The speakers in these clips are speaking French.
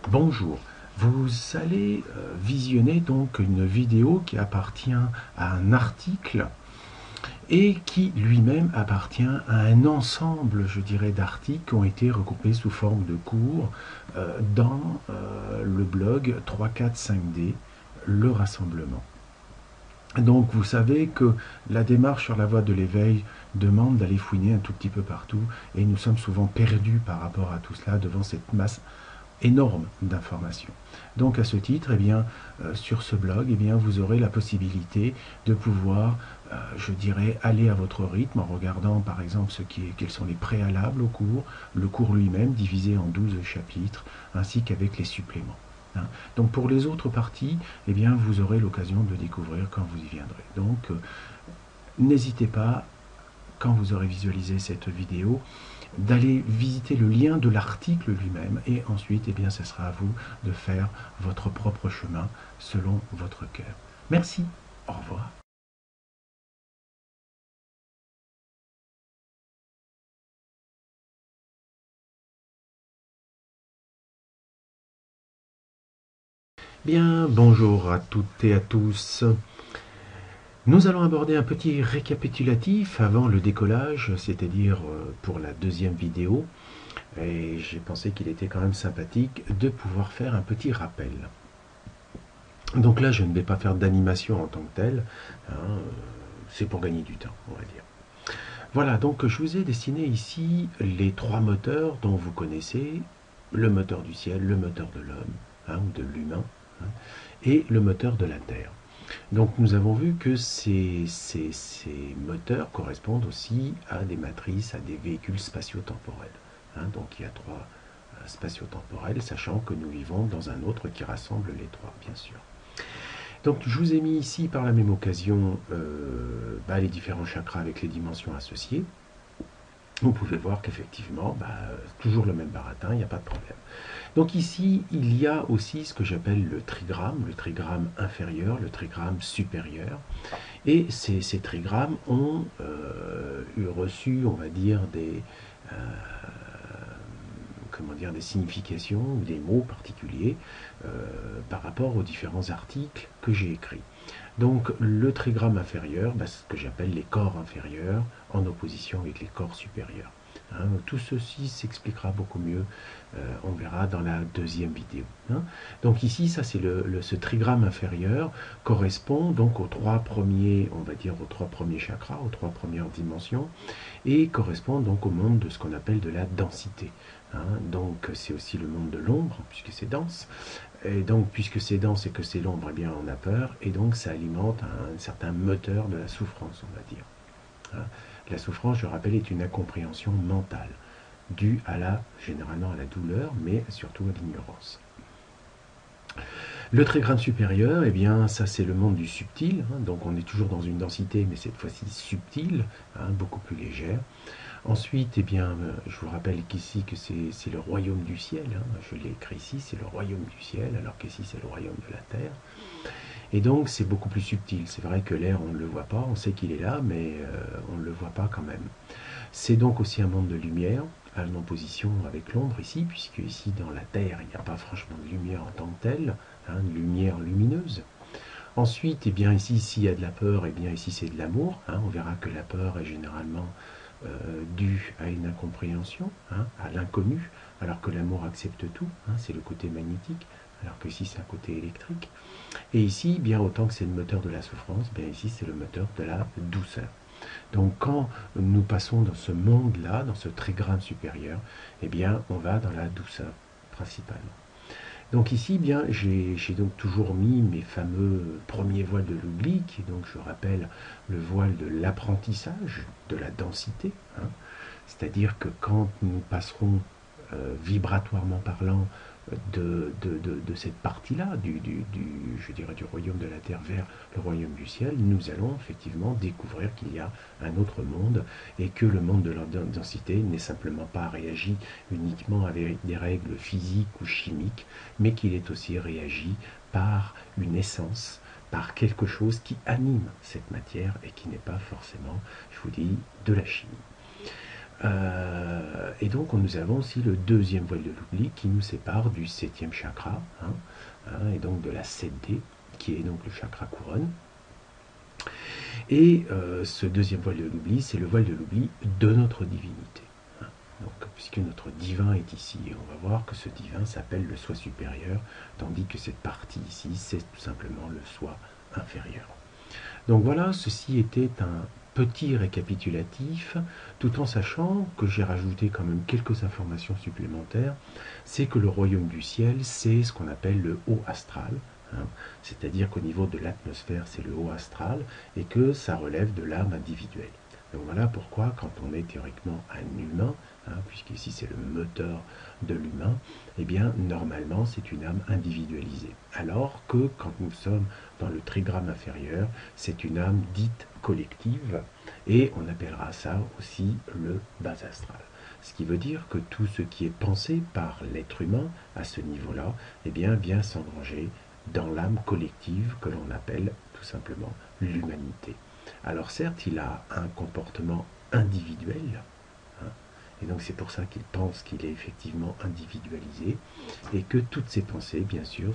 Bonjour, vous allez visionner donc une vidéo qui appartient à un article et qui lui-même appartient à un ensemble, je dirais, d'articles qui ont été regroupés sous forme de cours dans le blog 345D, le rassemblement. Donc vous savez que la démarche sur la voie de l'éveil demande d'aller fouiner un tout petit peu partout et nous sommes souvent perdus par rapport à tout cela devant cette masse énorme d'informations. Donc à ce titre, sur ce blog, vous aurez la possibilité de pouvoir, je dirais, aller à votre rythme en regardant par exemple quels sont les préalables au cours, le cours lui-même divisé en 12 chapitres, ainsi qu'avec les suppléments. Donc pour les autres parties, vous aurez l'occasion de découvrir quand vous y viendrez. Donc n'hésitez pas, quand vous aurez visualisé cette vidéo, d'aller visiter le lien de l'article lui-même et ensuite, ce sera à vous de faire votre propre chemin selon votre cœur. Merci, au revoir. Bien, bonjour à toutes et à tous. Nous allons aborder un petit récapitulatif avant le décollage, c'est-à-dire pour la deuxième vidéo. Et j'ai pensé qu'il était quand même sympathique de pouvoir faire un petit rappel. Donc là, je ne vais pas faire d'animation en tant que telle, hein, c'est pour gagner du temps, on va dire. Voilà, donc je vous ai dessiné ici les trois moteurs dont vous connaissez, le moteur du ciel, le moteur de l'homme, ou de l'humain, et le moteur de la Terre. Donc nous avons vu que ces moteurs correspondent aussi à des matrices, à des véhicules spatio-temporels. Donc il y a trois spatio-temporels, sachant que nous vivons dans un autre qui rassemble les trois, bien sûr. Donc je vous ai mis ici par la même occasion les différents chakras avec les dimensions associées. Vous pouvez voir qu'effectivement, toujours le même baratin, il n'y a pas de problème. Donc ici, il y a aussi ce que j'appelle le trigramme inférieur, le trigramme supérieur. Et ces trigrammes ont reçu, on va dire, des significations ou des mots particuliers par rapport aux différents articles que j'ai écrits. Donc le trigramme inférieur, ce que j'appelle les corps inférieurs en opposition avec les corps supérieurs. Tout ceci s'expliquera beaucoup mieux, on verra dans la deuxième vidéo. Donc ici, ça c'est ce trigramme inférieur correspond donc aux trois premiers, on va dire aux trois premiers chakras, aux trois premières dimensions, et correspond donc au monde de ce qu'on appelle de la densité. Donc c'est aussi le monde de l'ombre, puisque c'est dense. Et donc, puisque c'est dense et que c'est l'ombre, on a peur, et donc ça alimente un certain moteur de la souffrance, on va dire. La souffrance, je rappelle, est une incompréhension mentale, due généralement à la douleur, mais surtout à l'ignorance. Le trigramme supérieur, ça c'est le monde du subtil, donc on est toujours dans une densité, mais cette fois-ci subtile, beaucoup plus légère. Ensuite, je vous rappelle qu'ici que c'est le royaume du ciel, je l'ai écrit ici, c'est le royaume du ciel, alors qu'ici c'est le royaume de la terre. Et donc c'est beaucoup plus subtil, c'est vrai que l'air on ne le voit pas, on sait qu'il est là, mais on ne le voit pas quand même. C'est donc aussi un monde de lumière, en opposition avec l'ombre ici, puisque ici dans la terre il n'y a pas franchement de lumière en tant que telle, une lumière lumineuse. Ensuite, ici s'il y a de la peur, ici c'est de l'amour, on verra que la peur est généralement dû à une incompréhension, à l'inconnu, alors que l'amour accepte tout, c'est le côté magnétique, alors que ici c'est un côté électrique. Et ici, bien autant que c'est le moteur de la souffrance, ici c'est le moteur de la douceur. Donc quand nous passons dans ce monde-là, dans ce trigramme supérieur, on va dans la douceur principalement. Donc ici, j'ai donc toujours mis mes fameux premiers voiles de l'oubli, qui est donc, je rappelle, le voile de l'apprentissage, de la densité. C'est-à-dire que quand nous passerons vibratoirement parlant de cette partie-là, je dirais du royaume de la Terre vers le royaume du ciel, nous allons effectivement découvrir qu'il y a un autre monde et que le monde de la densité n'est simplement pas réagi uniquement avec des règles physiques ou chimiques, mais qu'il est aussi réagi par une essence, par quelque chose qui anime cette matière et qui n'est pas forcément, je vous dis, de la chimie. Et donc nous avons aussi le deuxième voile de l'oubli qui nous sépare du septième chakra, et donc de la 7D, qui est donc le chakra couronne. Et ce deuxième voile de l'oubli, c'est le voile de l'oubli de notre divinité. Donc, puisque notre divin est ici, et on va voir que ce divin s'appelle le soi supérieur, tandis que cette partie ici, c'est tout simplement le soi inférieur. Donc voilà, ceci était un petit récapitulatif, tout en sachant que j'ai rajouté quand même quelques informations supplémentaires. C'est que le royaume du ciel, c'est ce qu'on appelle le haut astral, c'est-à-dire qu'au niveau de l'atmosphère, c'est le haut astral, et que ça relève de l'âme individuelle. Donc voilà pourquoi, quand on est théoriquement un humain, puisqu'ici c'est le moteur de l'humain, eh bien normalement c'est une âme individualisée. Alors que quand nous sommes dans le trigramme inférieur, c'est une âme dite collective, et on appellera ça aussi le bas astral. Ce qui veut dire que tout ce qui est pensé par l'être humain à ce niveau-là, eh bien vient s'engranger dans l'âme collective que l'on appelle tout simplement l'humanité. Alors certes, il a un comportement individuel, et donc c'est pour ça qu'il pense qu'il est effectivement individualisé, et que toutes ces pensées, bien sûr,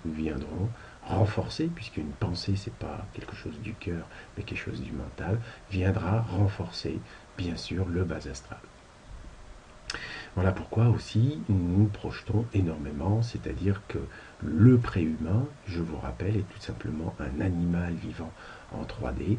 viendront renforcer, puisqu'une pensée, c'est pas quelque chose du cœur, mais quelque chose du mental, viendra renforcer, bien sûr, le bas astral. Voilà pourquoi aussi nous projetons énormément, c'est-à-dire que le préhumain, je vous rappelle, est tout simplement un animal vivant en 3D,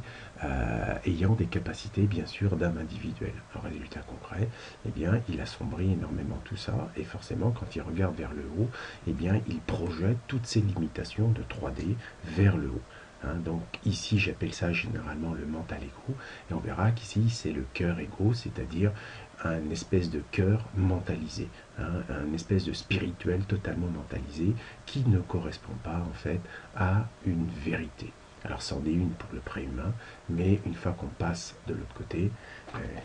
ayant des capacités bien sûr d'âme individuelle. En résultat concret, eh bien, il assombrit énormément tout ça, et forcément quand il regarde vers le haut, eh bien, il projette toutes ces limitations de 3D vers le haut. Donc ici j'appelle ça généralement le mental égo, et on verra qu'ici c'est le cœur égo, c'est-à-dire un espèce de cœur mentalisé, un espèce de spirituel totalement mentalisé qui ne correspond pas en fait à une vérité. Alors c'en est une pour le préhumain, mais une fois qu'on passe de l'autre côté,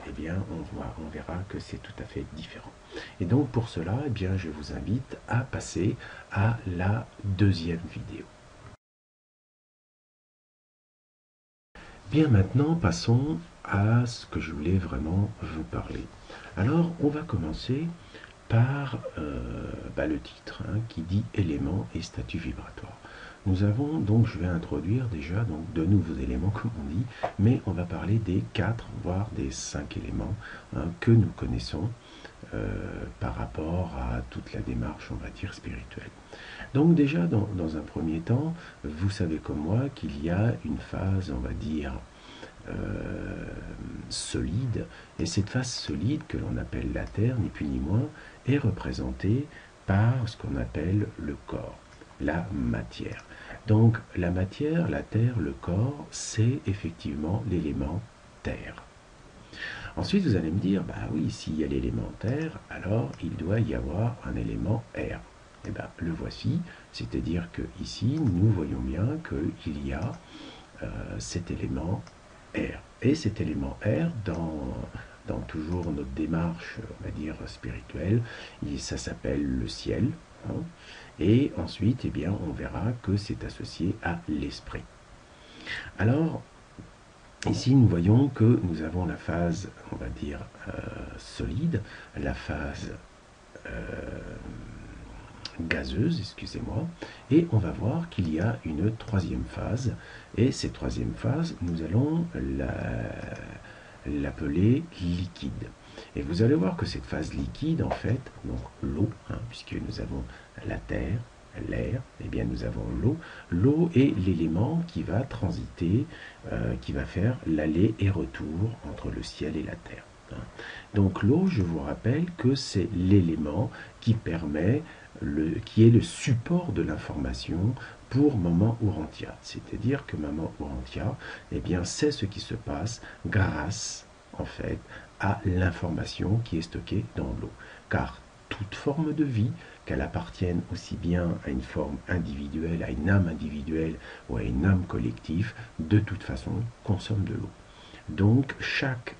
eh bien on verra que c'est tout à fait différent. Et donc pour cela, eh bien, je vous invite à passer à la deuxième vidéo. Bien, maintenant passons à ce que je voulais vraiment vous parler. Alors on va commencer par le titre, qui dit éléments et statut vibratoire. Nous avons donc, je vais introduire déjà donc de nouveaux éléments comme on dit, mais on va parler des 4 voire des 5 éléments que nous connaissons par rapport à toute la démarche, on va dire, spirituelle. Donc déjà, dans un premier temps, vous savez comme moi qu'il y a une phase, on va dire, solide, et cette phase solide que l'on appelle la Terre, ni plus ni moins, est représentée par ce qu'on appelle le corps, la matière. Donc la matière, la Terre, le corps, c'est effectivement l'élément Terre. Ensuite, vous allez me dire, bah oui, s'il y a l'élément Terre, alors il doit y avoir un élément air. Et bien, le voici, c'est-à-dire que ici, nous voyons bien qu'il y a cet élément air. Et cet élément air, dans toujours notre démarche, on va dire, spirituelle, ça s'appelle le ciel. Et ensuite, eh bien, on verra que c'est associé à l'esprit. Alors, ici, nous voyons que nous avons la phase, on va dire, solide, la phase gazeuse, excusez-moi, et on va voir qu'il y a une troisième phase, et cette troisième phase, nous allons l'appeler liquide. Et vous allez voir que cette phase liquide, en fait, donc l'eau, puisque nous avons la terre, l'air, eh bien nous avons l'eau. L'eau est l'élément qui va transiter, qui va faire l'aller et retour entre le ciel et la terre. Donc l'eau, je vous rappelle que c'est l'élément qui permet, qui est le support de l'information pour Maman Ourantia. C'est-à-dire que Maman Ourantia, eh bien, sait ce qui se passe grâce, en fait, à l'information qui est stockée dans l'eau. Car toute forme de vie, qu'elle appartienne aussi bien à une forme individuelle, à une âme individuelle ou à une âme collective, de toute façon, consomme de l'eau. Donc, chaque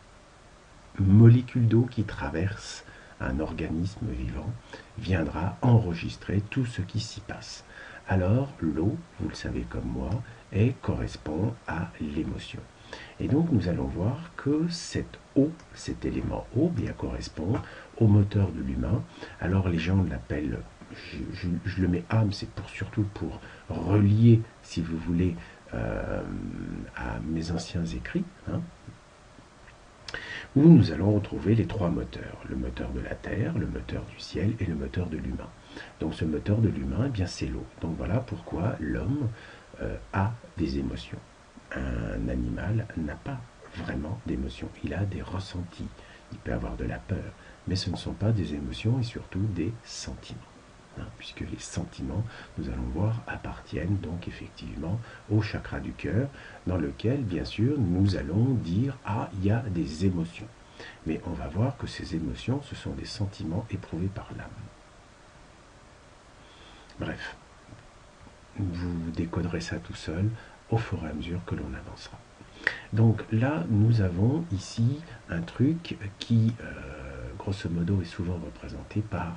molécule d'eau qui traverse un organisme vivant viendra enregistrer tout ce qui s'y passe. Alors, l'eau, vous le savez comme moi, correspond à l'émotion. Et donc nous allons voir que cette eau, cet élément eau, bien correspond au moteur de l'humain. Alors les gens l'appellent, je le mets âme, c'est surtout pour relier, si vous voulez, à mes anciens écrits, hein, où nous allons retrouver les trois moteurs, le moteur de la terre, le moteur du ciel et le moteur de l'humain. Donc ce moteur de l'humain, eh bien c'est l'eau. Donc voilà pourquoi l'homme a des émotions. Un animal n'a pas vraiment d'émotions, il a des ressentis, il peut avoir de la peur, mais ce ne sont pas des émotions et surtout des sentiments. Hein, puisque les sentiments, nous allons voir, appartiennent donc effectivement au chakra du cœur, dans lequel, bien sûr, nous allons dire « Ah, il y a des émotions ». Mais on va voir que ces émotions, ce sont des sentiments éprouvés par l'âme. Bref, vous décoderez ça tout seul au fur et à mesure que l'on avancera. Donc là, nous avons ici un truc qui, grosso modo, est souvent représenté par,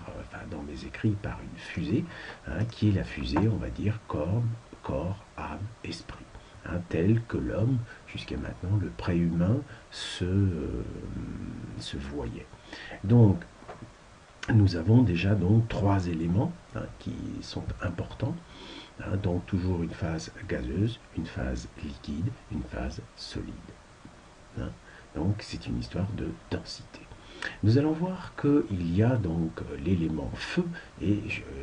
dans mes écrits, par une fusée, hein, qui est la fusée, on va dire, corps, âme, esprit. Hein, tel que l'homme, jusqu'à maintenant, le préhumain, se voyait. Donc, nous avons déjà donc trois éléments, hein, qui sont importants. Hein, donc toujours une phase gazeuse, une phase liquide, une phase solide. Hein, donc c'est une histoire de densité. Nous allons voir qu'il y a donc l'élément feu, et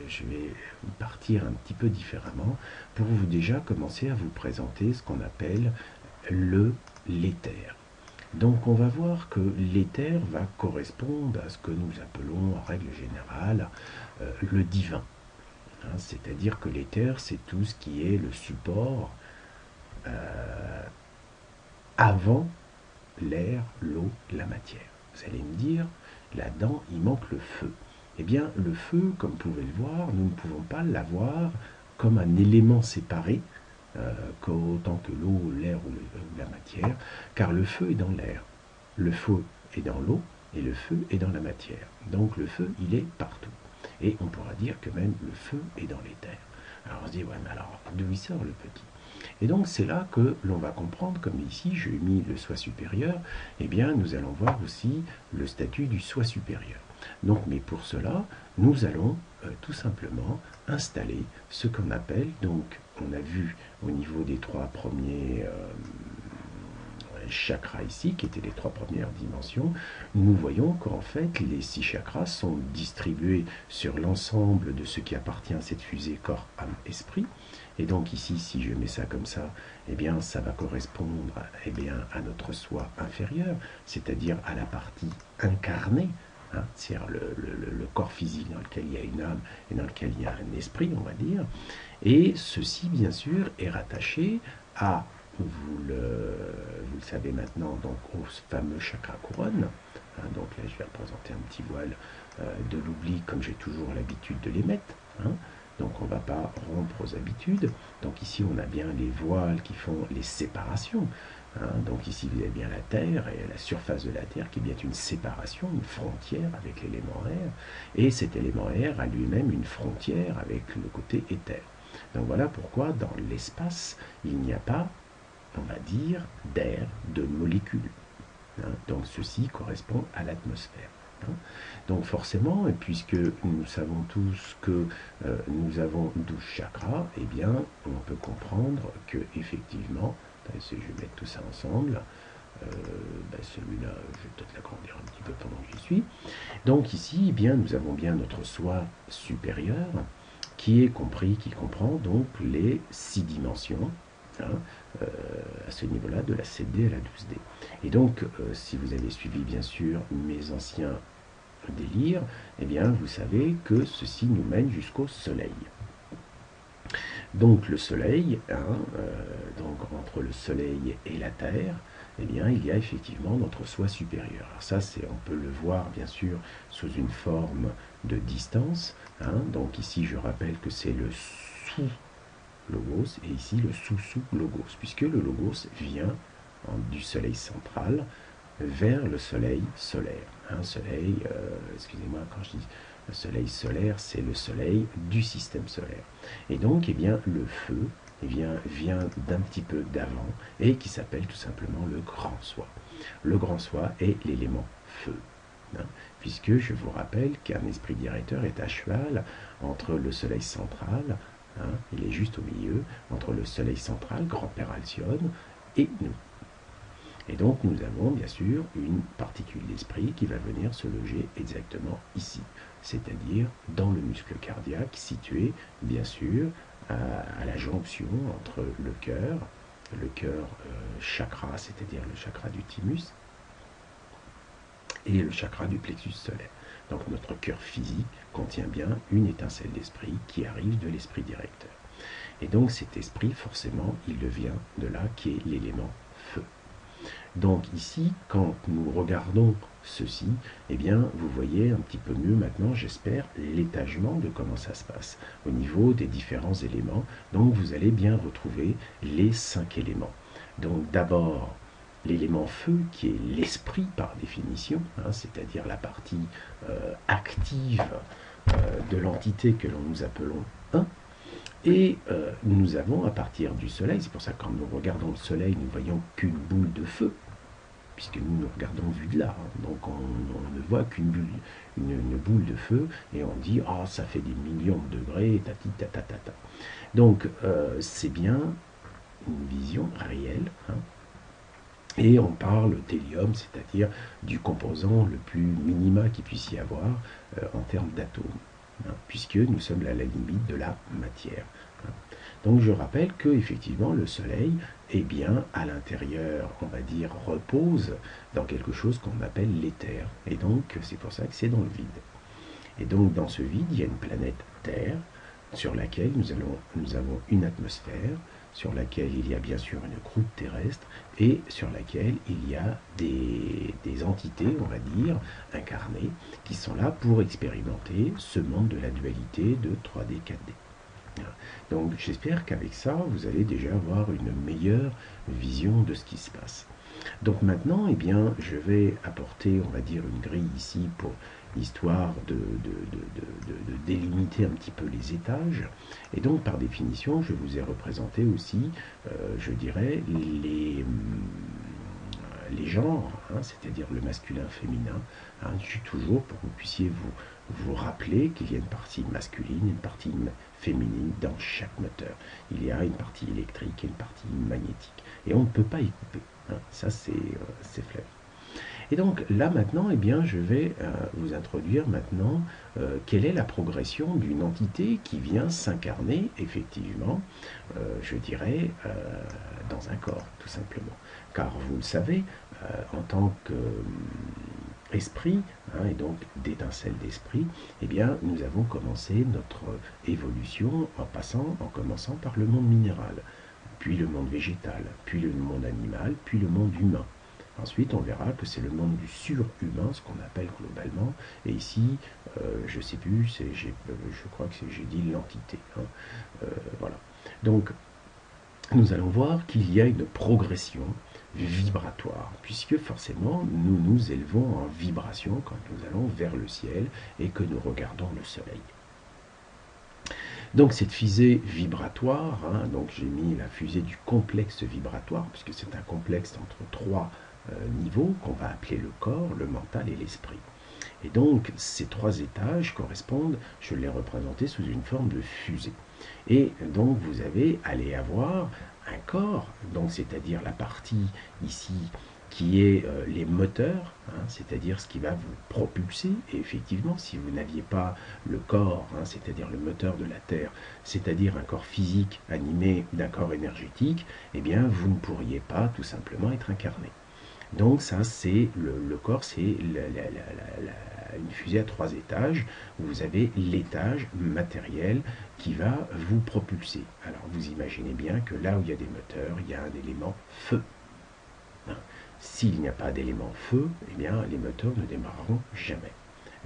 je vais partir un petit peu différemment pour vous déjà commencer à vous présenter ce qu'on appelle l'éther. Donc on va voir que l'éther va correspondre à ce que nous appelons en règle générale le divin. Hein, c'est-à-dire que l'éther, c'est tout ce qui est le support avant l'air, l'eau, la matière. Vous allez me dire, là-dedans, il manque le feu. Eh bien, le feu, comme vous pouvez le voir, nous ne pouvons pas l'avoir comme un élément séparé, autant que l'eau, l'air ou la matière, car le feu est dans l'air, le feu est dans l'eau, et le feu est dans la matière. Donc le feu, il est partout. Et on pourra dire que même le feu est dans l'éther. Alors on se dit, ouais, mais alors d'où il sort le petit? Et donc c'est là que l'on va comprendre, comme ici j'ai mis le soi supérieur, eh bien nous allons voir aussi le statut du soi supérieur. Donc, mais pour cela, nous allons tout simplement installer ce qu'on appelle, donc on a vu au niveau des trois premiers chakras ici, qui étaient les trois premières dimensions, nous voyons qu'en fait les 6 chakras sont distribués sur l'ensemble de ce qui appartient à cette fusée corps, âme, esprit. Et donc ici, si je mets ça comme ça, eh bien ça va correspondre à notre soi inférieur, c'est-à-dire à la partie incarnée, hein, c'est-à-dire le corps physique dans lequel il y a une âme et dans lequel il y a un esprit, on va dire. Et ceci, bien sûr, est rattaché à, vous le savez maintenant, donc au fameux chakra couronne. Hein, donc là, je vais représenter un petit voile de l'oubli, comme j'ai toujours l'habitude de les mettre. Hein. Donc on ne va pas rompre aux habitudes. Donc ici, on a bien les voiles qui font les séparations. Hein. Donc ici, vous avez bien la Terre et la surface de la Terre qui est bien une séparation, une frontière avec l'élément air. Et cet élément air a lui-même une frontière avec le côté éther. Donc voilà pourquoi dans l'espace, il n'y a pas, on va dire, d'air, de molécules. Hein. Donc ceci correspond à l'atmosphère. Hein. Donc forcément, puisque nous savons tous que nous avons 12 chakras, eh bien on peut comprendre que effectivement, si je vais mettre tout ça ensemble, celui-là, je vais peut-être l'agrandir un petit peu pendant que j'y suis. Donc ici, eh bien, nous avons bien notre soi supérieur, qui comprend donc les 6 dimensions, hein, à ce niveau-là, de la 7D à la 12D. Et donc, si vous avez suivi bien sûr mes anciens délires, eh bien vous savez que ceci nous mène jusqu'au soleil. Donc le soleil, hein, donc entre le soleil et la terre, eh bien il y a effectivement notre soi supérieur. Alors ça, on peut le voir bien sûr sous une forme de distance. Hein. Donc ici, je rappelle que c'est le sous-logos et ici le sous-sous-logos, puisque le logos vient du soleil central vers le soleil solaire. Un soleil, excusez-moi quand je dis le soleil solaire, c'est le soleil du système solaire. Et donc, eh bien, le feu, vient d'un petit peu d'avant et qui s'appelle tout simplement le grand soi. Le grand soi est l'élément feu. Hein, puisque je vous rappelle qu'un esprit directeur est à cheval entre le soleil central, hein, il est juste au milieu, entre le soleil central, grand-père Alcyone, et nous. Et donc nous avons bien sûr une particule d'esprit qui va venir se loger exactement ici, c'est-à-dire dans le muscle cardiaque situé bien sûr à la jonction entre le cœur chakra, c'est-à-dire le chakra du thymus, et le chakra du plexus solaire. Donc notre cœur physique contient bien une étincelle d'esprit qui arrive de l'esprit directeur. Et donc cet esprit, forcément, il vient de là, qui est l'élément feu. Donc ici, quand nous regardons ceci, eh bien, vous voyez un petit peu mieux maintenant, j'espère, l'étagement de comment ça se passe au niveau des différents éléments. Donc vous allez bien retrouver les 5 éléments. Donc d'abord, l'élément feu, qui est l'esprit par définition, hein, c'est-à-dire la partie active de l'entité que nous appelons 1. Et nous avons à partir du soleil, c'est pour ça que quand nous regardons le soleil, nous voyons qu'une boule de feu, puisque nous regardons vu de là, hein, donc on ne voit qu'une boule de feu, et on dit « Ah, ça fait des millions de degrés, tati tata tata ». Donc c'est bien une vision réelle, hein, et on parle d'hélium, c'est-à-dire du composant le plus minima qu'il puisse y avoir en termes d'atomes, hein, puisque nous sommes à la limite de la matière. Hein. Donc je rappelle que effectivement le Soleil, eh bien, à l'intérieur, on va dire, repose dans quelque chose qu'on appelle l'éther. Et donc c'est pour ça que c'est dans le vide. Et donc dans ce vide, il y a une planète Terre, sur laquelle nous avons une atmosphère, sur laquelle il y a bien sûr une croûte terrestre et sur laquelle il y a des entités, on va dire, incarnées, qui sont là pour expérimenter ce monde de la dualité de 3D, 4D. Donc j'espère qu'avec ça, vous allez déjà avoir une meilleure vision de ce qui se passe. Donc maintenant, eh bien, je vais apporter, on va dire, une grille ici pour histoire de délimiter un petit peu les étages. Et donc, par définition, je vous ai représenté aussi, je dirais, les genres, hein, c'est-à-dire le masculin, féminin. Hein, je suis toujours pour que vous puissiez vous rappeler qu'il y a une partie masculine et une partie féminine dans chaque moteur. Il y a une partie électrique et une partie magnétique. Et on ne peut pas y couper. Hein, ça, c'est flagrant. Et donc là maintenant, eh bien, je vais vous introduire maintenant quelle est la progression d'une entité qui vient s'incarner effectivement, je dirais, dans un corps, tout simplement. Car vous le savez, en tant qu'esprit, hein, et donc d'étincelle d'esprit, eh bien, nous avons commencé notre évolution en commençant par le monde minéral, puis le monde végétal, puis le monde animal, puis le monde humain. Ensuite, on verra que c'est le monde du surhumain, ce qu'on appelle globalement. Et ici, je ne sais plus, je crois que j'ai dit l'entité. Hein. Voilà. Donc, nous allons voir qu'il y a une progression vibratoire, puisque forcément, nous nous élevons en vibration quand nous allons vers le ciel et que nous regardons le soleil. Donc cette fusée vibratoire, hein, donc j'ai mis la fusée du complexe vibratoire, puisque c'est un complexe entre 3 niveaux qu'on va appeler le corps, le mental et l'esprit. Et donc ces 3 étages correspondent, je l'ai représenté sous une forme de fusée. Et donc vous allez avoir un corps, donc c'est-à-dire la partie ici qui est les moteurs, hein, c'est-à-dire ce qui va vous propulser. Et effectivement, si vous n'aviez pas le corps, hein, c'est-à-dire le moteur de la Terre, c'est-à-dire un corps physique animé d'un corps énergétique, eh bien vous ne pourriez pas tout simplement être incarné. Donc ça, c'est le corps, c'est une fusée à 3 étages, où vous avez l'étage matériel qui va vous propulser. Alors vous imaginez bien que là où il y a des moteurs, il y a un élément feu. Hein. S'il n'y a pas d'élément feu, eh bien les moteurs ne démarreront jamais.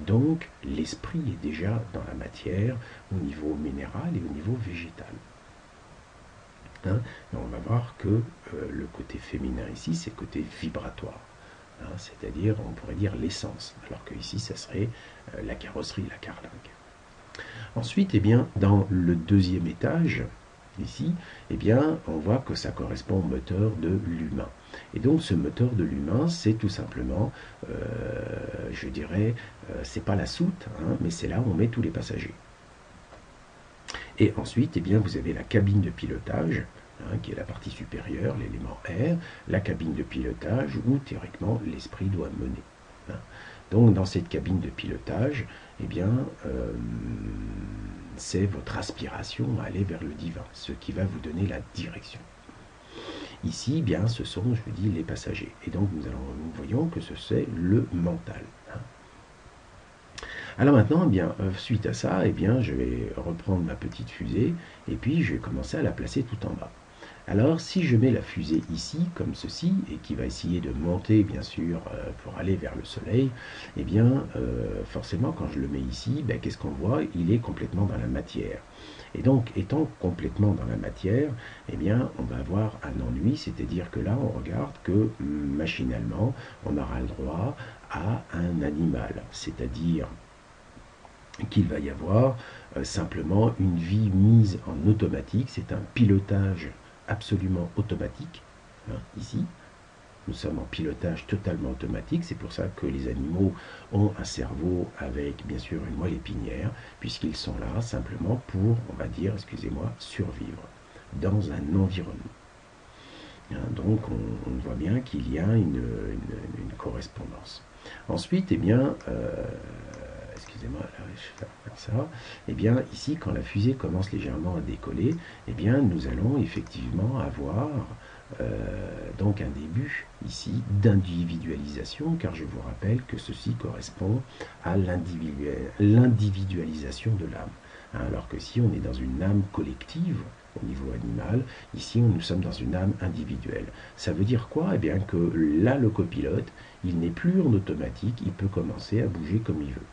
Donc l'esprit est déjà dans la matière au niveau minéral et au niveau végétal. Hein, et on va voir que le côté féminin ici, c'est le côté vibratoire, hein, c'est-à-dire, on pourrait dire l'essence, alors que ici, ça serait la carrosserie, la carlingue. Ensuite, eh bien, dans le 2e étage, ici, eh bien, on voit que ça correspond au moteur de l'humain. Et donc, ce moteur de l'humain, c'est tout simplement, je dirais, c'est pas la soute, hein, mais c'est là où on met tous les passagers. Et ensuite, eh bien, vous avez la cabine de pilotage, hein, qui est la partie supérieure, l'élément R, la cabine de pilotage où, théoriquement, l'esprit doit mener. Hein. Donc, dans cette cabine de pilotage, eh bien, c'est votre aspiration à aller vers le divin, ce qui va vous donner la direction. Ici, bien, ce sont, je vous dis, les passagers. Et donc, nous voyons que c'est le mental. Hein. Alors maintenant, eh bien, suite à ça, eh bien, je vais reprendre ma petite fusée et puis je vais commencer à la placer tout en bas. Alors, si je mets la fusée ici, comme ceci, et qui va essayer de monter, bien sûr, pour aller vers le Soleil, eh bien, forcément, quand je le mets ici, ben, qu'est-ce qu'on voit? Il est complètement dans la matière. Et donc, étant complètement dans la matière, eh bien, on va avoir un ennui, c'est-à-dire que là, on regarde que, machinalement, on aura le droit à un animal, c'est-à-dire qu'il va y avoir simplement une vie mise en automatique, c'est un pilotage absolument automatique, hein, ici. Nous sommes en pilotage totalement automatique, c'est pour ça que les animaux ont un cerveau avec bien sûr une moelle épinière, puisqu'ils sont là simplement pour, on va dire, excusez-moi, survivre dans un environnement. Hein, donc on voit bien qu'il y a une correspondance. Ensuite, eh bien, excusez-moi, je vais faire ça. Eh bien, ici, quand la fusée commence légèrement à décoller, eh bien, nous allons effectivement avoir donc un début ici d'individualisation, car je vous rappelle que ceci correspond à l'individualisation de l'âme. Hein, alors que si on est dans une âme collective, au niveau animal, ici nous sommes dans une âme individuelle. Ça veut dire quoi? Eh bien que là, le copilote, il n'est plus en automatique, il peut commencer à bouger comme il veut.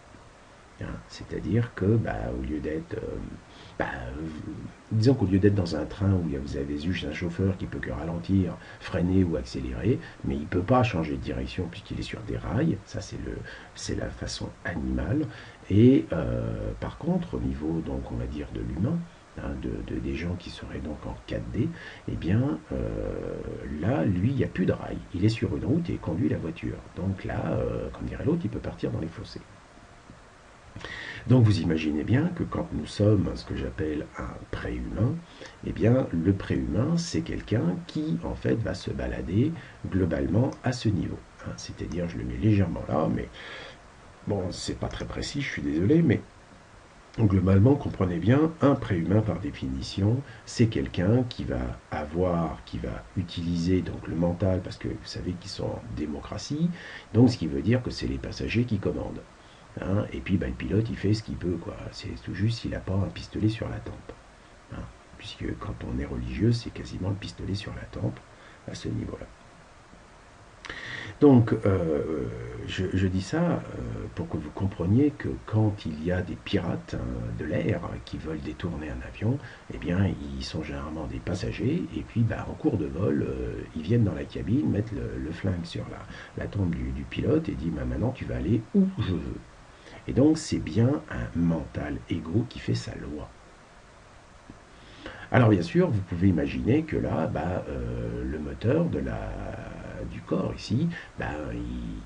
Hein, c'est-à-dire que, au lieu d'être, disons qu'au lieu d'être dans un train où vous avez juste un chauffeur qui peut que ralentir, freiner ou accélérer, mais il ne peut pas changer de direction puisqu'il est sur des rails, ça c'est la façon animale. Et par contre, au niveau, donc, on va dire, de l'humain, hein, des gens qui seraient donc en 4D, eh bien, là, lui, il n'y a plus de rails. Il est sur une route et il conduit la voiture. Donc là, comme dirait l'autre, il peut partir dans les fossés. Donc vous imaginez bien que quand nous sommes ce que j'appelle un préhumain, eh bien le préhumain c'est quelqu'un qui en fait va se balader globalement à ce niveau. Hein, c'est-à-dire, je le mets légèrement là, mais bon, c'est pas très précis, je suis désolé, mais globalement, comprenez bien, un préhumain par définition, c'est quelqu'un qui va utiliser donc le mental, parce que vous savez qu'ils sont en démocratie, donc ce qui veut dire que c'est les passagers qui commandent. Hein, et puis le pilote il fait ce qu'il peut, quoi. C'est tout juste s'il n'a pas un pistolet sur la tempe. Hein, puisque quand on est religieux, c'est quasiment le pistolet sur la tempe à ce niveau-là. Donc je dis ça pour que vous compreniez que quand il y a des pirates de l'air qui veulent détourner un avion, eh bien ils sont généralement des passagers et puis en cours de vol, ils viennent dans la cabine, mettent le flingue sur la tempe du pilote et disent maintenant tu vas aller où je veux. Et donc, c'est bien un mental égo qui fait sa loi. Alors, bien sûr, vous pouvez imaginer que là, le moteur du corps ici,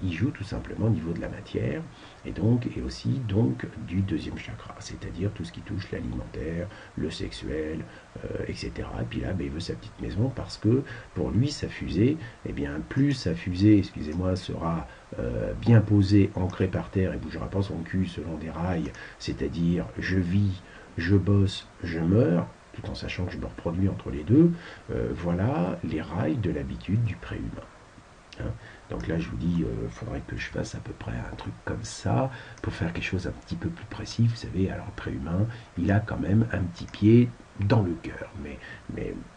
il joue tout simplement au niveau de la matière et aussi du deuxième chakra, c'est-à-dire tout ce qui touche l'alimentaire, le sexuel, etc. Et puis là, il veut sa petite maison parce que pour lui, sa fusée, eh bien, plus sa fusée, excusez-moi, sera bien posée, ancrée par terre et bougera pas son cul selon des rails, c'est-à-dire je vis, je bosse, je meurs, tout en sachant que je me reproduis entre les deux, voilà les rails de l'habitude du préhumain. Hein. Donc là, je vous dis, il faudrait que je fasse à peu près un truc comme ça, pour faire quelque chose un petit peu plus précis. Vous savez, alors le préhumain, il a quand même un petit pied dans le cœur. Mais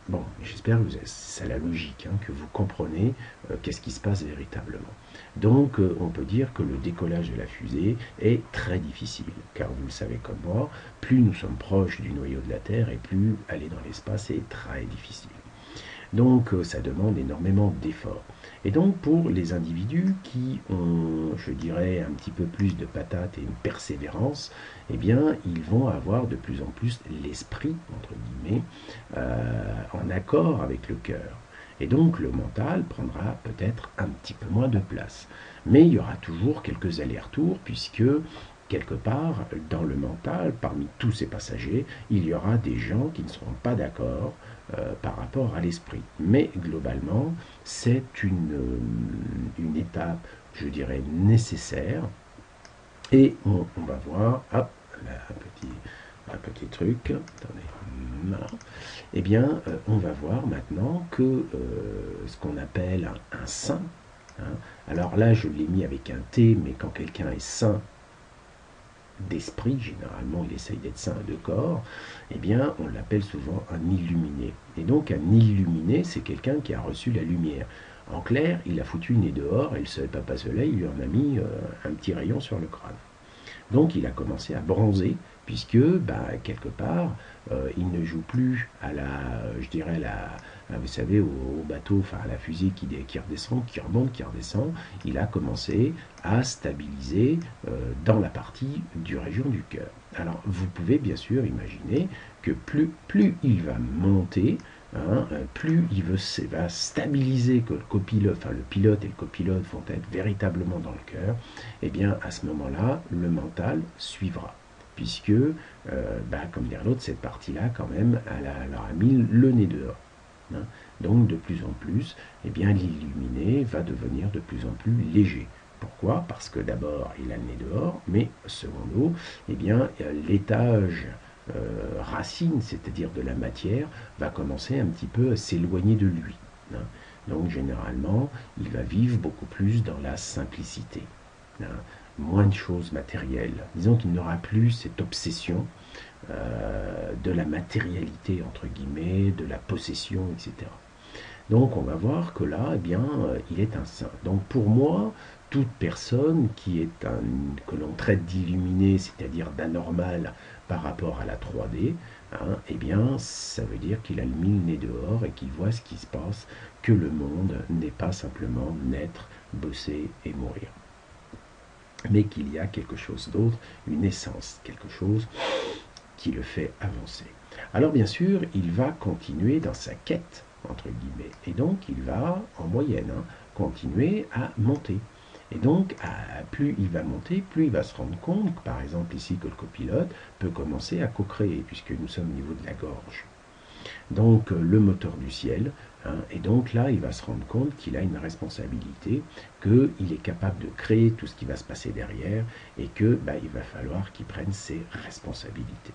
bon, j'espère que c'est la logique, hein, que vous comprenez qu'est-ce qui se passe véritablement. Donc, on peut dire que le décollage de la fusée est très difficile, car vous le savez comme moi, plus nous sommes proches du noyau de la Terre, et plus aller dans l'espace est très difficile. Donc ça demande énormément d'efforts. Et donc pour les individus qui ont, je dirais, un petit peu plus de patate et une persévérance, eh bien ils vont avoir de plus en plus l'esprit, entre guillemets, en accord avec le cœur. Et donc le mental prendra peut-être un petit peu moins de place. Mais il y aura toujours quelques allers-retours, puisque quelque part, dans le mental, parmi tous ces passagers, il y aura des gens qui ne seront pas d'accord par rapport à l'esprit. Mais globalement, c'est une étape, je dirais, nécessaire. Et on va voir, hop, là, un petit truc, attendez, voilà. Eh bien, on va voir maintenant que ce qu'on appelle un saint, hein, alors là, je l'ai mis avec un T, mais quand quelqu'un est saint d'esprit, généralement il essaye d'être saint de corps, eh bien on l'appelle souvent un illuminé. Et donc un illuminé, c'est quelqu'un qui a reçu la lumière. En clair, il a foutu le nez dehors et le seul papa soleil lui en a mis un petit rayon sur le crâne. Donc il a commencé à bronzer, puisque quelque part, il ne joue plus à la, je dirais, vous savez, au bateau, enfin à la fusée qui redescend, qui remonte, qui redescend. Il a commencé à stabiliser dans la partie du région du cœur. Alors vous pouvez bien sûr imaginer que plus il va monter, hein, plus il va stabiliser que le copilote, enfin le pilote et le copilote vont être véritablement dans le cœur, et bien à ce moment-là, le mental suivra. Puisque, comme dire l'autre, cette partie-là, quand même, elle leur a mis le nez dehors. Hein. Donc, de plus en plus, eh bien, l'illuminé va devenir de plus en plus léger. Pourquoi? Parce que d'abord, il a le nez dehors, mais secondo, eh bien, l'étage racine, c'est-à-dire de la matière, va commencer un petit peu à s'éloigner de lui. Hein. Donc, généralement, il va vivre beaucoup plus dans la simplicité. Hein. Moins de choses matérielles. Disons qu'il n'aura plus cette obsession de la matérialité, entre guillemets, de la possession, etc. Donc on va voir que là, eh bien, il est un saint. Donc pour moi, toute personne que l'on traite d'illuminé, c'est-à-dire d'anormal par rapport à la 3D, hein, eh bien, ça veut dire qu'il a mis le nez dehors et qu'il voit ce qui se passe, que le monde n'est pas simplement naître, bosser et mourir, mais qu'il y a quelque chose d'autre, une essence, quelque chose qui le fait avancer. Alors bien sûr, il va continuer dans sa quête, entre guillemets, et donc il va, en moyenne, continuer à monter. Et donc, plus il va monter, plus il va se rendre compte, par exemple ici, que le copilote peut commencer à co-créer, puisque nous sommes au niveau de la gorge. Donc le moteur du ciel, hein, et donc là il va se rendre compte qu'il a une responsabilité, qu'il est capable de créer tout ce qui va se passer derrière, et que il va falloir qu'il prenne ses responsabilités.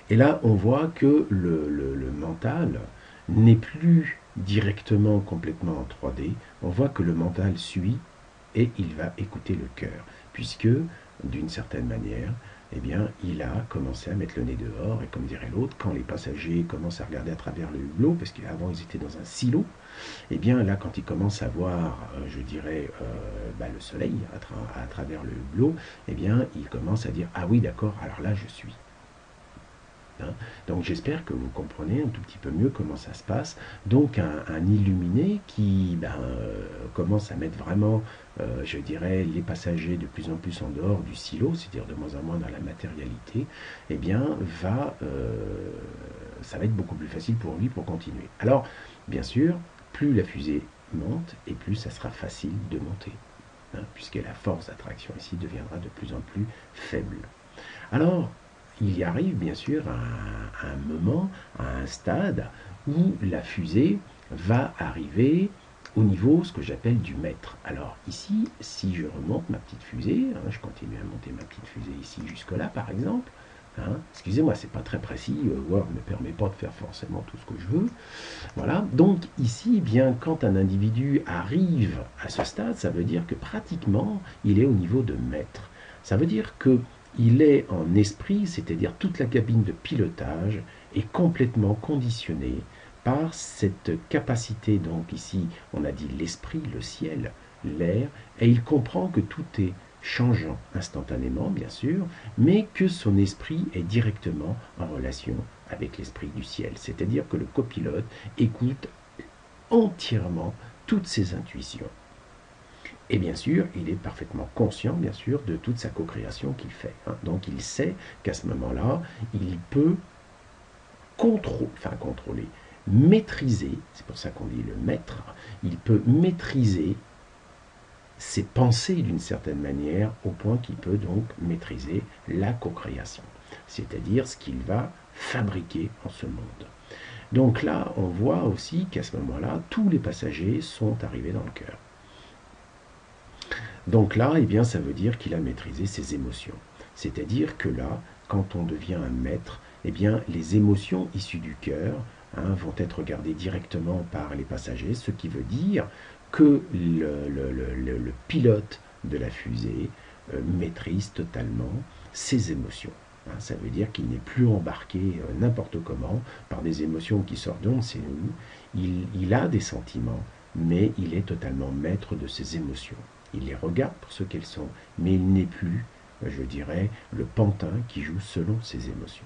Et là on voit que le mental n'est plus directement complètement en 3D, on voit que le mental suit et il va écouter le cœur, puisque d'une certaine manière, eh bien, il a commencé à mettre le nez dehors, et comme dirait l'autre, quand les passagers commencent à regarder à travers le hublot, parce qu'avant ils étaient dans un silo, eh bien là, quand ils commencent à voir, je dirais, le soleil à travers le hublot, eh bien, ils commencent à dire, ah oui, d'accord, alors là, je suis. Hein. Donc j'espère que vous comprenez un tout petit peu mieux comment ça se passe. Donc un illuminé qui commence à mettre vraiment, je dirais, les passagers de plus en plus en dehors du silo, c'est-à-dire de moins en moins dans la matérialité, eh bien ça va être beaucoup plus facile pour lui pour continuer. Alors, bien sûr, plus la fusée monte et plus ça sera facile de monter, hein, puisque la force d'attraction ici deviendra de plus en plus faible. Alors, il y arrive bien sûr à un moment, à un stade où la fusée va arriver au niveau, ce que j'appelle du maître. Alors ici, si je remonte ma petite fusée, hein, je continue à monter ma petite fusée ici jusque-là par exemple, hein, excusez-moi, c'est pas très précis, Word ne me permet pas de faire forcément tout ce que je veux. Voilà, donc ici, bien, quand un individu arrive à ce stade, ça veut dire que pratiquement, il est au niveau de maître. Ça veut dire que il est en esprit, c'est-à-dire toute la cabine de pilotage est complètement conditionnée par cette capacité, donc ici on a dit l'esprit, le ciel, l'air, et il comprend que tout est changeant instantanément bien sûr, mais que son esprit est directement en relation avec l'esprit du ciel. C'est-à-dire que le copilote écoute entièrement toutes ses intuitions. Et bien sûr, il est parfaitement conscient, bien sûr, de toute sa co-création qu'il fait. Donc il sait qu'à ce moment-là, il peut contrôler, maîtriser, c'est pour ça qu'on dit le maître, il peut maîtriser ses pensées d'une certaine manière, au point qu'il peut donc maîtriser la co-création, c'est-à-dire ce qu'il va fabriquer en ce monde. Donc là, on voit aussi qu'à ce moment-là, tous les passagers sont arrivés dans le cœur. Donc là, eh bien, ça veut dire qu'il a maîtrisé ses émotions. C'est-à-dire que là, quand on devient un maître, eh bien, les émotions issues du cœur vont être regardées directement par les passagers, ce qui veut dire que le pilote de la fusée maîtrise totalement ses émotions. Ça veut dire qu'il n'est plus embarqué n'importe comment par des émotions qui sortent de c'est nous. Il a des sentiments, mais il est totalement maître de ses émotions. Il les regarde pour ce qu'elles sont, mais il n'est plus, je dirais, le pantin qui joue selon ses émotions.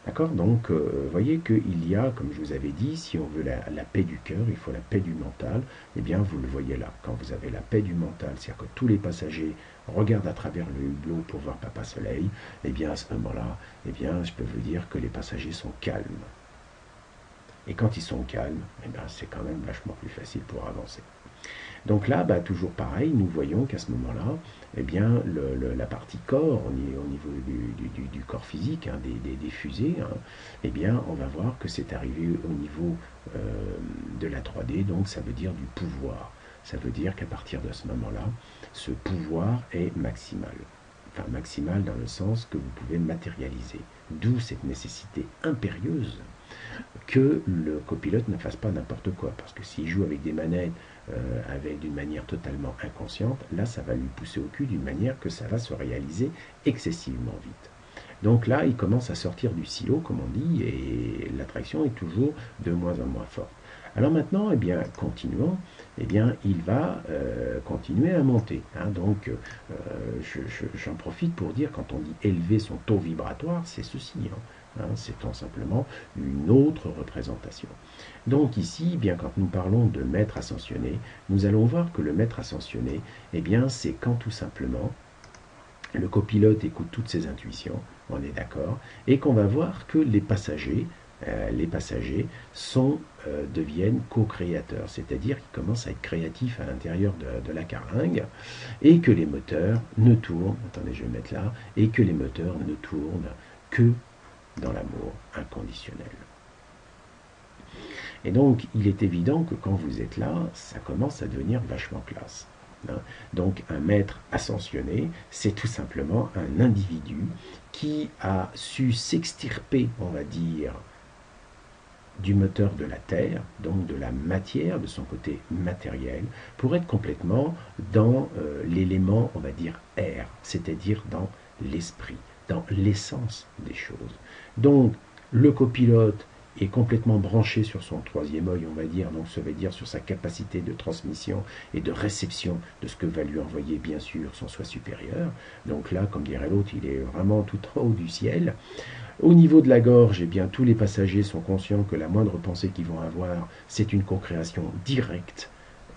D'accord? Donc, vous voyez qu'il y a, comme je vous avais dit, si on veut la paix du cœur, il faut la paix du mental. Eh bien, vous le voyez là. Quand vous avez la paix du mental, c'est-à-dire que tous les passagers regardent à travers le hublot pour voir Papa Soleil, eh bien, à ce moment-là, eh bien, je peux vous dire que les passagers sont calmes. Et quand ils sont calmes, eh bien, c'est quand même vachement plus facile pour avancer. Donc là, toujours pareil, nous voyons qu'à ce moment-là, eh bien, la partie corps, au niveau du corps physique, des fusées, eh bien, on va voir que c'est arrivé au niveau de la 3D, donc ça veut dire du pouvoir. Ça veut dire qu'à partir de ce moment-là, ce pouvoir est maximal. Enfin, maximal dans le sens que vous pouvez matérialiser. D'où cette nécessité impérieuse que le copilote ne fasse pas n'importe quoi. Parce que s'il joue avec des manettes, d'une manière totalement inconsciente, là ça va lui pousser au cul d'une manière que ça va se réaliser excessivement vite. Donc là il commence à sortir du silo comme on dit et l'attraction est toujours de moins en moins forte. Alors maintenant, eh bien, continuons, eh bien, il va continuer à monter. Donc, j'en profite pour dire, quand on dit élever son taux vibratoire, c'est ceci. C'est tout simplement une autre représentation. Donc ici, bien, quand nous parlons de maître ascensionné, nous allons voir que le maître ascensionné, eh bien, c'est quand tout simplement le copilote écoute toutes ses intuitions, on est d'accord, et qu'on va voir que les passagers deviennent co-créateurs, c'est-à-dire qu'ils commencent à être créatifs à l'intérieur de la carlingue, et que les moteurs ne tournent, attendez, je vais mettre là, et que les moteurs ne tournent que dans l'amour inconditionnel. Et donc, il est évident que quand vous êtes là, ça commence à devenir vachement classe. Donc, un maître ascensionné, c'est tout simplement un individu qui a su s'extirper, on va dire, du moteur de la Terre, donc de la matière, de son côté matériel, pour être complètement dans l'élément, on va dire, air, c'est-à-dire dans l'esprit, dans l'essence des choses. Donc, le copilote est complètement branché sur son troisième œil, on va dire, donc ça veut dire sur sa capacité de transmission et de réception de ce que va lui envoyer, bien sûr, son soi supérieur. Donc là, comme dirait l'autre, il est vraiment tout en haut du ciel. Au niveau de la gorge, eh bien, tous les passagers sont conscients que la moindre pensée qu'ils vont avoir, c'est une co-création directe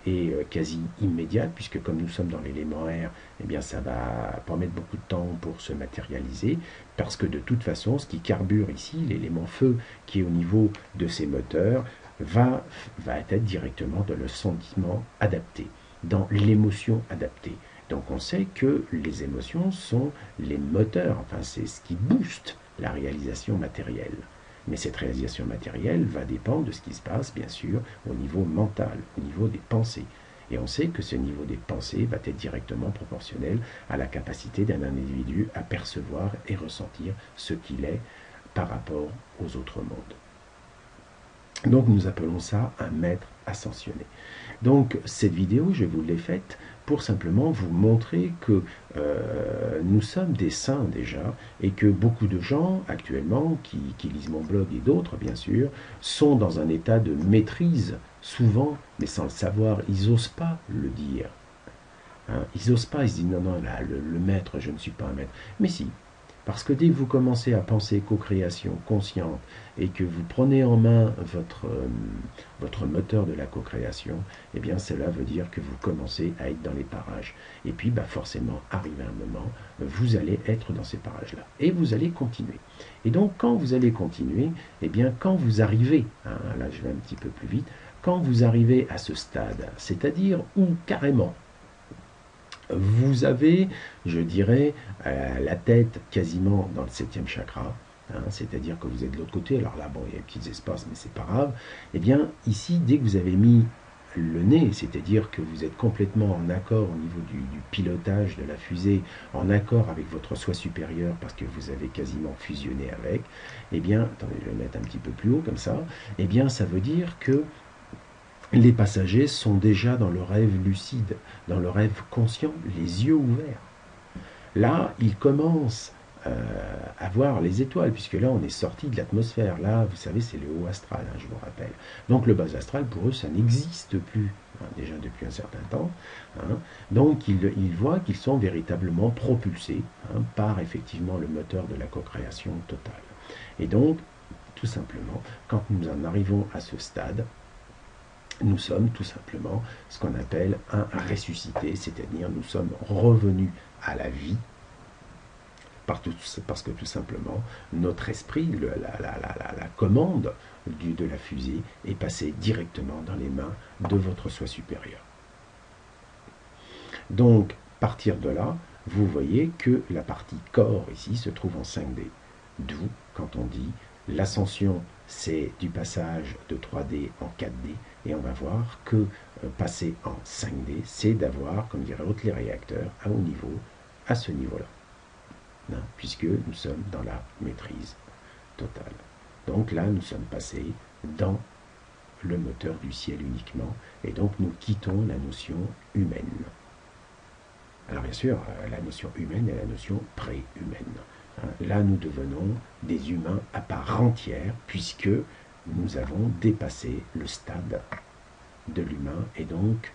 et quasi immédiate, puisque comme nous sommes dans l'élément air, eh bien, ça va pas mettre beaucoup de temps pour se matérialiser, parce que de toute façon, ce qui carbure ici, l'élément feu qui est au niveau de ces moteurs, va être directement dans le sentiment adapté, dans l'émotion adaptée. Donc on sait que les émotions sont les moteurs, enfin c'est ce qui booste la réalisation matérielle. Mais cette réalisation matérielle va dépendre de ce qui se passe, bien sûr, au niveau mental, au niveau des pensées. Et on sait que ce niveau des pensées va être directement proportionnel à la capacité d'un individu à percevoir et ressentir ce qu'il est par rapport aux autres mondes. Donc nous appelons ça un maître ascensionné. Donc cette vidéo, je vous l'ai faite pour simplement vous montrer que nous sommes des saints déjà, et que beaucoup de gens actuellement, qui lisent mon blog et d'autres bien sûr, sont dans un état de maîtrise, souvent, mais sans le savoir, ils n'osent pas le dire. Ils n'osent pas, ils se disent non, là, le maître, je ne suis pas un maître. Mais si, Parce que dès que vous commencez à penser co-création consciente et que vous prenez en main votre moteur de la co-création, eh bien cela veut dire que vous commencez à être dans les parages. Et puis bah, forcément, arrivé un moment, vous allez être dans ces parages-là. Et vous allez continuer. Et donc quand vous allez continuer, eh bien quand vous arrivez, hein, là je vais un petit peu plus vite, quand vous arrivez à ce stade, c'est-à-dire où carrément, vous avez, je dirais, la tête quasiment dans le 7e chakra, hein, c'est-à-dire que vous êtes de l'autre côté, alors là, bon, il y a des petits espaces, mais c'est pas grave. Eh bien, ici, dès que vous avez mis le nez, c'est-à-dire que vous êtes complètement en accord au niveau du pilotage de la fusée, en accord avec votre soi supérieur, parce que vous avez quasiment fusionné avec, eh bien, attendez, je vais le mettre un petit peu plus haut, comme ça, eh bien, ça veut dire que les passagers sont déjà dans le rêve lucide, dans le rêve conscient, les yeux ouverts. Là, ils commencent à voir les étoiles, puisque là, on est sorti de l'atmosphère. Là, vous savez, c'est le haut astral, hein, je vous rappelle. Donc, le bas astral, pour eux, ça n'existe plus, hein, déjà depuis un certain temps. Hein. Donc, ils voient qu'ils sont véritablement propulsés hein, par, effectivement, le moteur de la co-création totale. Et donc, tout simplement, quand nous en arrivons à ce stade, nous sommes tout simplement ce qu'on appelle un ressuscité, c'est-à-dire nous sommes revenus à la vie, parce que tout simplement notre esprit, la commande de la fusée est passée directement dans les mains de votre soi supérieur. Donc, partir de là, vous voyez que la partie corps ici se trouve en 5D, d'où quand on dit l'ascension, c'est du passage de 3D en 4D, et on va voir que passer en 5D, c'est d'avoir, comme dirait l'autre, les réacteurs à haut niveau, à ce niveau-là, hein, puisque nous sommes dans la maîtrise totale. Donc là, nous sommes passés dans le moteur du ciel uniquement, et donc nous quittons la notion humaine. Alors bien sûr, la notion humaine est la notion pré-humaine. Là, nous devenons des humains à part entière, puisque nous avons dépassé le stade de l'humain et donc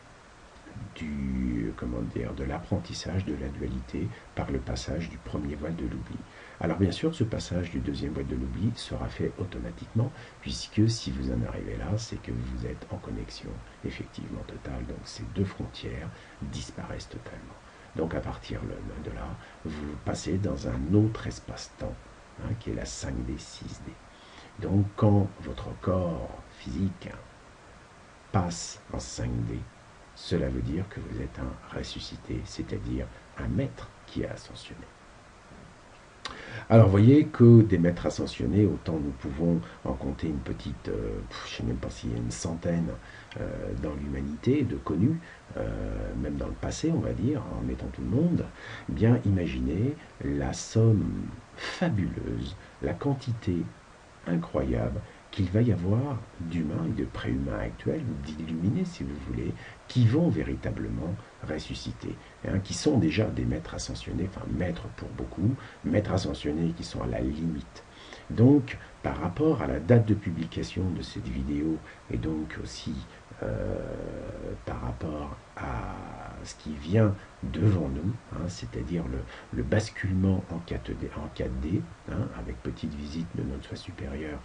de l'apprentissage de la dualité par le passage du premier voile de l'oubli. Alors bien sûr, ce passage du deuxième voile de l'oubli sera fait automatiquement, puisque si vous en arrivez là, c'est que vous êtes en connexion effectivement totale, donc ces deux frontières disparaissent totalement. Donc à partir de là, vous passez dans un autre espace-temps, hein, qui est la 5D, 6D. Donc quand votre corps physique passe en 5D, cela veut dire que vous êtes un ressuscité, c'est-à-dire un maître qui a ascensionné. Alors, vous voyez que des maîtres ascensionnés, autant nous pouvons en compter une petite, je ne sais même pas s'il y a une centaine dans l'humanité de connus, même dans le passé, on va dire, en mettant tout le monde, eh bien, imaginez la somme fabuleuse, la quantité incroyable qu'il va y avoir d'humains et de préhumains actuels, ou d'illuminés si vous voulez, qui vont véritablement ressusciter, hein, qui sont déjà des maîtres ascensionnés, enfin maîtres pour beaucoup, maîtres ascensionnés qui sont à la limite. Donc, par rapport à la date de publication de cette vidéo, et donc aussi par rapport à ce qui vient devant nous, hein, c'est-à-dire le basculement en 4D, hein, avec petite visite de notre soi supérieur,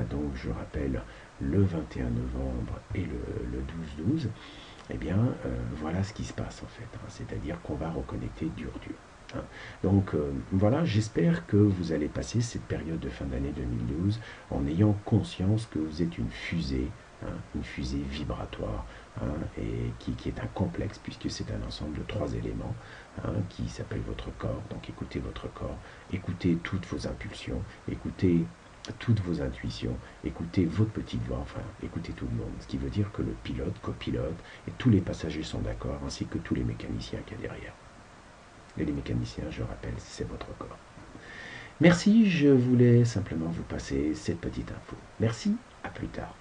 donc je rappelle le 21 novembre et le 12-12, eh bien voilà ce qui se passe en fait, hein, c'est-à-dire qu'on va reconnecter dur. Hein. Donc voilà, j'espère que vous allez passer cette période de fin d'année 2012 en ayant conscience que vous êtes une fusée, hein, une fusée vibratoire, hein, et qui est un complexe puisque c'est un ensemble de 3 éléments, hein, qui s'appelle votre corps. Donc écoutez votre corps, écoutez toutes vos impulsions, écoutez toutes vos intuitions, écoutez votre petite voix, enfin écoutez tout le monde, ce qui veut dire que le pilote, copilote et tous les passagers sont d'accord, ainsi que tous les mécaniciens qu'il y a derrière. Et les mécaniciens, je rappelle, c'est votre corps. Merci, je voulais simplement vous passer cette petite info. Merci, à plus tard.